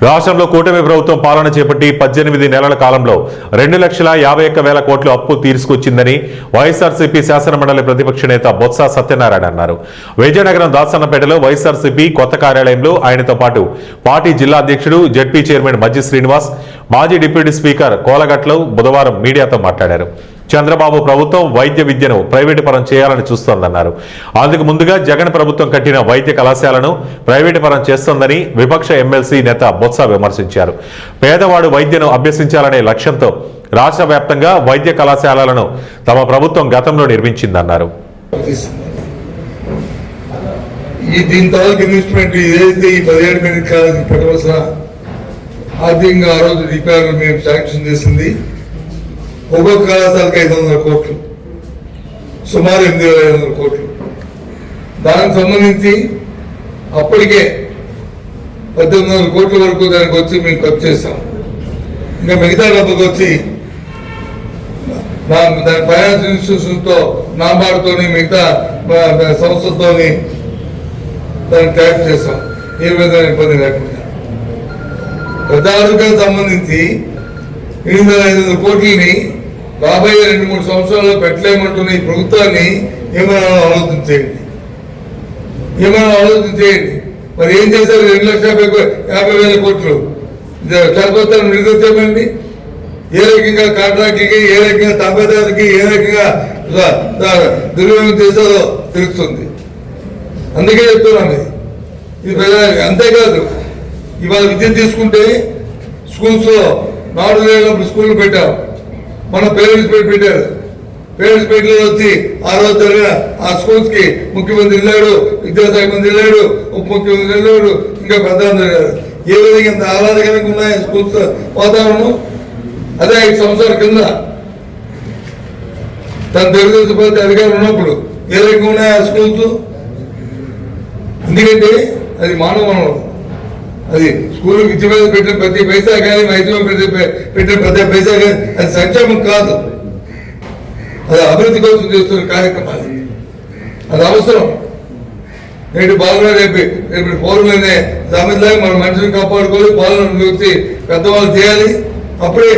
రాష్ట్రంలో కూటమి ప్రభుత్వం పాలన చేపట్టి 18 నెలల కాలంలో 2,51,000 కోట్ల అప్పు తీసుకొచ్చిందని వైఎస్ఆర్సీపీ శాసనమండలి ప్రతిపక్ష నేత బొత్స సత్యనారాయణ అన్నారు. విజయనగరం దాసన్నపేటలో వైఎస్ఆర్సీపీ కొత్త కార్యాలయంలో ఆయనతో పాటు పార్టీ జిల్లా అధ్యక్షుడు జెడ్పీ చైర్మన్ మజ్జి శ్రీనివాస్, మాజీ డిప్యూటీ స్పీకర్ కోలగట్లు బుధవారం మీడియాతో మాట్లాడారు. చంద్రబాబు ప్రభుత్వం వైద్య విద్యను ప్రైవేటు పరం చేయాలని చూస్తోందన్నారు. అందుకు ముందుగా జగన్ ప్రభుత్వం కట్టిన వైద్య కళాశాలను ప్రైవేటు పరం చేస్తోందని విపక్ష ఎమ్మెల్సీ నేత బొత్స విమర్శించారు. పేదవాడు వైద్యను అభ్యసించాలనే లక్ష్యంతో రాష్ట్ర వ్యాప్తంగా వైద్య కళాశాలలను తమ ప్రభుత్వం గతంలో నిర్మించిందన్నారు. ఒక్కొక్క కళాశాలకు 500 కోట్లు, సుమారు 8,500 కోట్లు. దానికి సంబంధించి అప్పటికే 1,800 కోట్ల వరకు దానికి వచ్చి మేము ఖర్చు చేస్తాం. ఇంకా మిగతా డబ్బుకి వచ్చి దాని ఫైనాన్స్ ఇన్స్టిట్యూషన్తో, నాబార్డుతోని, మిగతా సంస్థలతోని దాన్ని ట్యాప్ చేస్తాం. ఏ విధంగా ఇబ్బంది లేకుండా పెద్ద ఆరోగ్యానికి సంబంధించి 8,500 కోట్లని రాబోయే 2-3 సంవత్సరాల్లో పెట్టలేమంటున్న ఈ ప్రభుత్వాన్ని ఏమైనా ఆలోచన చేయండి. మరి ఏం చేశారు? 2,50,000 కోట్లు సరిపోతాను విడుదల చేయమండి. ఏ రకంగా కాంట్రాక్టులకి, ఏ రకంగా తప్పదారులకి, ఏ రకంగా దుర్వినియోగం చేశారో తెలుస్తుంది. అందుకే చెప్తున్నాను ఇది ప్రజలకి. అంతేకాదు, ఇవాళ విద్య తీసుకుంటే స్కూల్స్లో 4 నెలలప్పుడు స్కూల్ పెట్టాం. మన పేరెంట్స్ పెట్టారు. పేరెంట్స్ మీట్లో వచ్చి ఆ రోజు జరిగిన ఆ స్కూల్స్ కి ముఖ్యమంత్రి వెళ్ళాడు, విద్యాశాఖ మంత్రి వెళ్ళాడు, ఉప ముఖ్యమంత్రి వెళ్ళాడు, ఇంకా ప్రధానమంత్రి గారు. ఏ విధంగా ఇంత ఆహ్లాదకరంగా ఉన్నాయి స్కూల్స్ వాతావరణం. అదే 5 సంవత్సరాల కింద తన తెలుగుదేశం పార్టీ అధికారులు ఉన్నప్పుడు ఏ రకంగా ఉన్నాయి ఆ స్కూల్స్. ఎందుకంటే అది మానవ వనరులు. అది స్కూల్కి ఇచ్చి మీద పెట్టిన ప్రతి పైసా కానీ, వైద్యం పెట్టిన ప్రతి పైసా కానీ అది సంక్షేమం కాదు, అది అభివృద్ధి కోసం చేస్తున్న కార్యక్రమాలు. అది అవసరం. నేటి బాగున్నా రేపు పౌరులనే సామెతలాగా మన మనుషులను కాపాడుకోవాలి, పాలన వ్యక్తి పెద్దవాళ్ళు చేయాలి. అప్పుడే